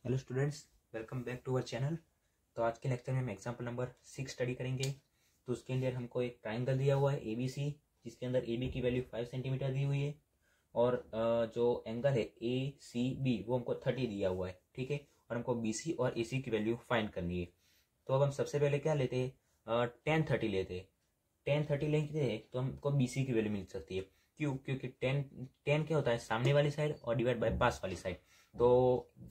Hello students, welcome back to our channel. तो आज के लेक्चर में हम एग्जाम्पल नंबर 6 स्टडी करेंगे। तो उसके अंदर हमको एक ट्राइंगल दिया हुआ है ABC, जिसके अंदर AB की वैल्यू 5 सेंटीमीटर दी हुई है और जो एंगल है ACB वो हमको 30 दिया हुआ है, ठीक है। और हमको BC और AC की वैल्यू फाइंड करनी है। तो अब हम सबसे पहले क्या लेते हैं, tan 30 लेते हैं। tan 30 लेंगे तो हमको BC की वैल्यू मिल सकती है। क्यों? क्योंकि tan क्या होता है, सामने वाली साइड और डिवाइड बाय पास वाली साइड। तो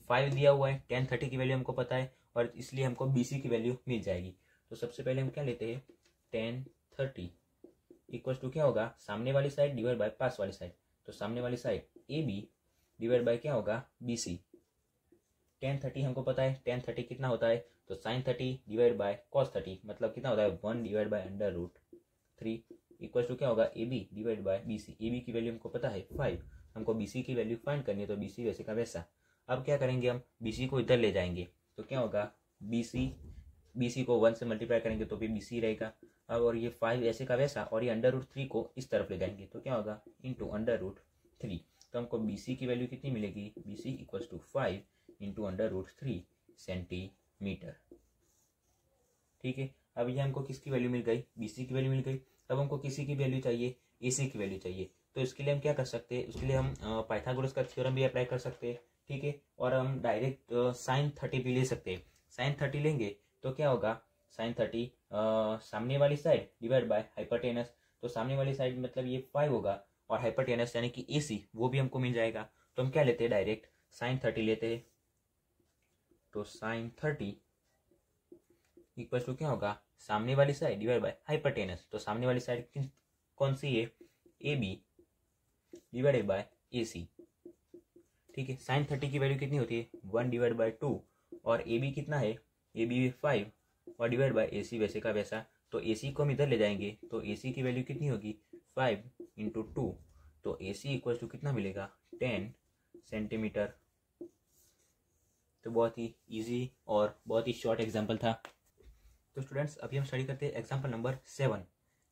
5 दिया हुआ है, tan 30 की वैल्यू हमको पता है और इसलिए हमको BC की वैल्यू मिल जाएगी। तो सबसे पहले हम क्या लेते हैं, tan 30 इक्वल टू क्या होगा, सामने वाली साइड डिवाइड बाय पास वाली साइड। तो सामने वाली साइड AB डिवाइड बाय क्या होगा, BC। tan 30 हमको पता है, tan 30 कितना होता है, तो sin 30 डिवाइड बाय cos 30 मतलब कितना होता है, 1 डिवाइड बाय √3 इक्वल टू क्या होगा, AB divide by BC। AB की वैल्यू हमको पता है 5, हमको BC की वैल्यू फाइंड करनी है। तो BC वैसे का वैसा। अब क्या करेंगे, हम BC को इधर ले जाएंगे तो क्या होगा, BC को 1 से मल्टीप्लाई करेंगे तो भी BC रहेगा। अब और ये 5 ऐसे का वैसा और ये √3 को इस तरफ ले जाएंगे तो क्या होगा, इंटू √3। तो हमको BC की वैल्यू कितनी मिलेगी, BC equal to 5 into √3 centimetre, ठीक है। अब ये हमको किसकी वैल्यू मिल गई, BC की वैल्यू मिल गई। अब हमको किसी की वैल्यू चाहिए, AC की वैल्यू चाहिए। तो इसके लिए हम क्या कर सकते हैं, उसके लिए हम पाइथागोरस का थ्योरम भी अप्लाई कर सकते हैं, ठीक है। और हम डायरेक्ट sin 30 भी ले सकते हैं। sin 30 लेंगे तो क्या होगा, sin 30 सामने वाली साइड डिवाइड बाय हाइपोटेनस। तो सामने वाली साइड मतलब ये 5 होगा और हाइपोटेनस यानी कि AC वो भी हमको मिल जाएगा। तो हम क्या लेते हैं, डायरेक्ट sin 30 लेते हैं। तो sin 30 इक्वल टू क्या होगा, सामने वाली साइड डिवाइड बाय हाइपोटेनस। तो सामने वाली साइड कौन सी है, AB डिवाइडेड बाय AC, ठीक है। sin 30 की वैल्यू कितनी होती है, 1 डिवाइड बाय 2 और AB कितना है, AB 5 और डिवाइड बाय AC वैसे का वैसा। तो AC को हम इधर ले जाएंगे तो AC की वैल्यू कितनी होगी, 5 इंटू 2। तो AC इक्वल टू कितना मिलेगा, 10 सेंटीमीटर। तो बहुत ही इजी और बहुत ही शॉर्ट एग्जाम्पल था। तो स्टूडेंट्स अभी हम स्टडी करते हैं एग्जाम्पल नंबर 7,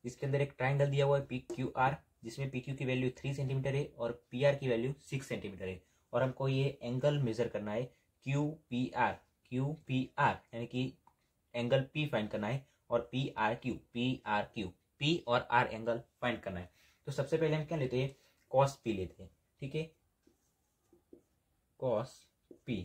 जिसके अंदर एक ट्राइंगल दिया हुआ है PQR, जिसमें PQ की वैल्यू 3 सेंटीमीटर है और PR की वैल्यू 6 सेंटीमीटर है। और हमको ये एंगल मेजर करना है QPR यानी कि एंगल P फाइंड करना है और PRQ P और R एंगल फाइंड करना है। तो सबसे पहले हम क्या लेते हैं, cos P लेते हैं, ठीक है। cos P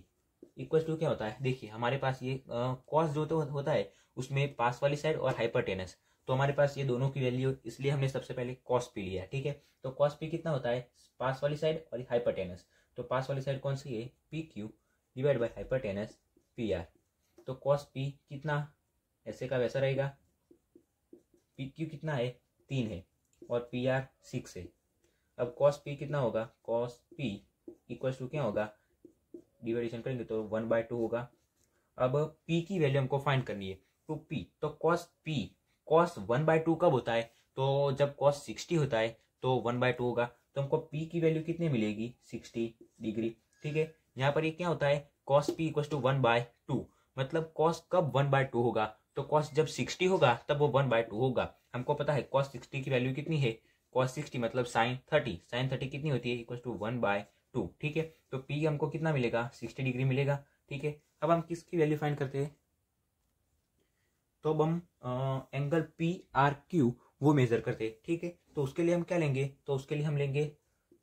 इक्वल टू क्या होता है, देखिए हमारे पास ये cos जो तो होता है उसमें पास वाली साइड और हाइपोटेनस। तो हमारे पास ये दोनों की वैल्यू, इसलिए हमने सबसे पहले cos P लिया, ठीक है। तो cos P कितना होता है, पास वाली साइड और हाइपोटेनस। तो पास वाली साइड कौन सी है, PQ divide by hypotenuse PR। तो cos P कितना ऐसे का वैसा रहेगा, PQ कितना है, 3 है और PR 6 है। अब cos P कितना होगा, cos P इक्वल टू क्या होगा, डिवाइडेशन करेंगे तो 1/2 होगा। अब P की वैल्यू हमको फाइंड करनी है। तो P तो cos 1/2 कब होता है, तो जब cos 60 होता है तो 1/2 होगा। तो हमको P की वैल्यू कितनी मिलेगी, 60 डिग्री, ठीक है। यहाँ पर ये क्या होता है, cos P इक्वल टू 1/2 मतलब cos कब 1/2 होगा, तो cos जब 60 होगा तब वो 1/2 होगा। हमको पता है cos 60 की वैल्यू कितनी है, cos 60 मतलब sin 30 कितनी होती है, इक्वल टू 1/2, ठीक है। तो P हमको कितना मिलेगा, 60 डिग्री मिलेगा, ठीक है। अब हम किसकी वैल्यू फाइंड करते हैं, तो अब हम एंगल PRQ वो मेजर करते हैं, ठीक है। तो उसके लिए हम क्या लेंगे, तो उसके लिए हम लेंगे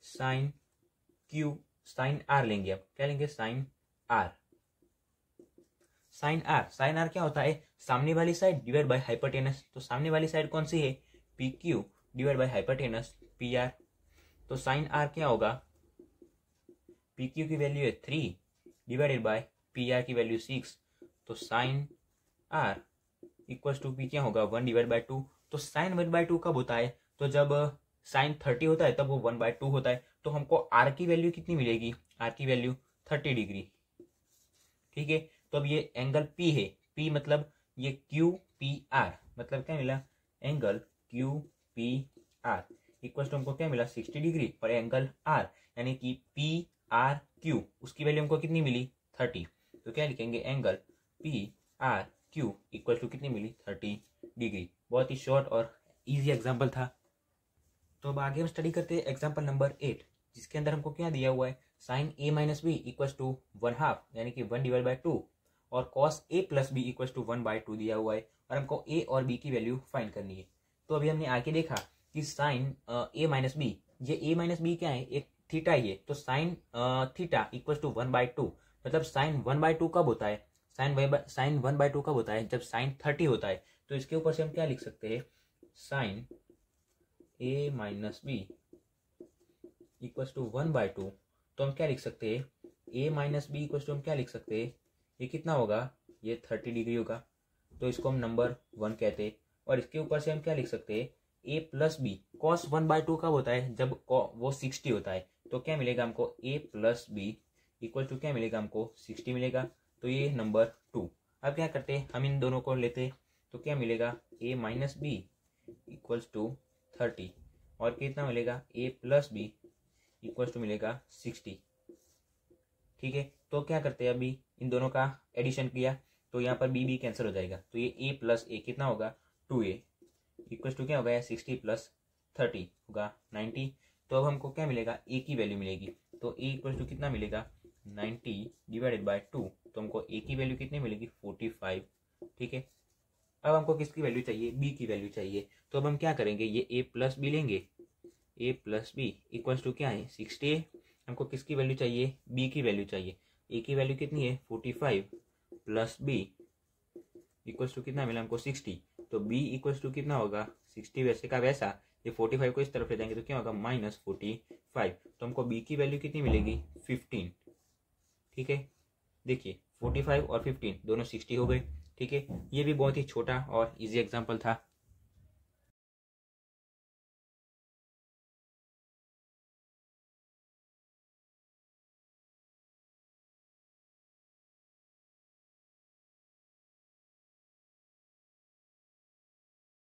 साइन R लेंगे। अब क्या लेंगे, साइन R क्या होता है, सामने वाली साइड डिवाइड बाय हाइपोटेनस। तो सामने वाली साइड कौन सी है, PQ divide by hypotenuse PR। तो साइन R क्या होगा, PQ की वैल्यू है 3 डिवाइडेड बाय PR की वैल्यू 6। तो sine R equal to P क्या होगा, 1/2। तो साइन 1/2 कब होता है, तो जब साइन 30 होता है तब वो 1/2 होता है। तो हमको R की वैल्यू कितनी मिलेगी, R की वैल्यू 30 डिग्री, ठीक है। तो अब ये एंगल P है, P मतलब ये QPR मतलब क्या मिला, एंगल QPR इक्वल टू हमको क्या मिला, 60 डिग्री। और एंगल R यानी कि PRQ उसकी वैल्यू हमको कितनी मिली, 30। तो क्या लिखेंगे, एंगल PRQ इक्वल टू कितनी मिली, 30 डिग्री। बहुत ही शॉर्ट और इजी एग्जाम्पल था। तो अब आगे हम स्टडी करते हैं एग्जाम्पल नंबर 8, जिसके अंदर हमको क्या दिया हुआ है, sine A minus B equals to 1/2 यानी कि 1/2 और cos A plus B equals to 1/2 दिया हुआ है और हमको ए और बी की वैल्यू फाइंड करनी है। तो अभी हमने आगे देखा कि साइन ए माइनस बी, ये ए माइनस बी क्या है, एक थीटा ही है, तो साइन थीटा इक्वल्स टू 1/2 मतलब साइन 1/2 कब होता है, साइन 1/2 कब होता है, जब साइन 30 होता है। तो इसके ऊपर से हम क्या लिख सकते हैं, sine A minus B equals to 1/2, तो हम क्या लिख सकते हैं, A minus B equals to हम क्या लिख सकते हैं, ये कितना होगा, ये 30 डिग्री होगा, तो इसको हम नंबर 1 कहते हैं। और इसके ऊपर से हम क्या लिख सकते हैं, ए प्लस बी, कॉस 1/2 कब होता है, जब वो 60 होता है, तो क्या मिलेगा हमको, ए प्लस बी इक्वल टू क्या मिलेगा हमको, 60 मिलेगा, तो ये नंबर 2। अब क्या करते हैं, हम इन दोनों को लेते हैं, तो क्या मिलेगा, ए माइनस बी इक्वल्स टू 30 और कितना मिलेगा, ए प्लस बी इक्वल्स टू मिलेगा 60। ठीक है, तो क्या करते हैं, अभी इन दोनों का एडिशन किया तो यहाँ पर बी कैंसिल हो जाएगा, तो ये ए प्लस ए कितना होगा, 2a इक्वल्स टू क्या होगा, 60 प्लस 30 होगा 90। तो अब हमको क्या मिलेगा, ए की वैल्यू मिलेगी, तो ए इक्वल्स टू कितना मिलेगा, 90 डिवाइडेड बाय 2, तो हमको ए की वैल्यू कितनी मिलेगी, 45। ठीक है, अब हमको किसकी वैल्यू चाहिए, बी की वैल्यू चाहिए। तो अब हम क्या करेंगे, ये ए प्लस बी लेंगे, ए प्लस बी इक्वल्स टू क्या है, 60। हमको किसकी वैल्यू चाहिए, बी की वैल्यू चाहिए। ए की वैल्यू कितनी है, 45 प्लस बी इक्वल्स टू कितना मिला हमको, 60। तो बी इक्वल्स टू कितना होगा, 60 वैसे का वैसा, ये 45 को इस तरफ ले जाएंगे तो क्या होगा, -45। तो हमको बी की वैल्यू कितनी मिलेगी, 15। ठीक है, देखिए 45 और 15 दोनों 60 हो गए। ठीक है, ये भी बहुत ही छोटा और इजी एग्जाम्पल था।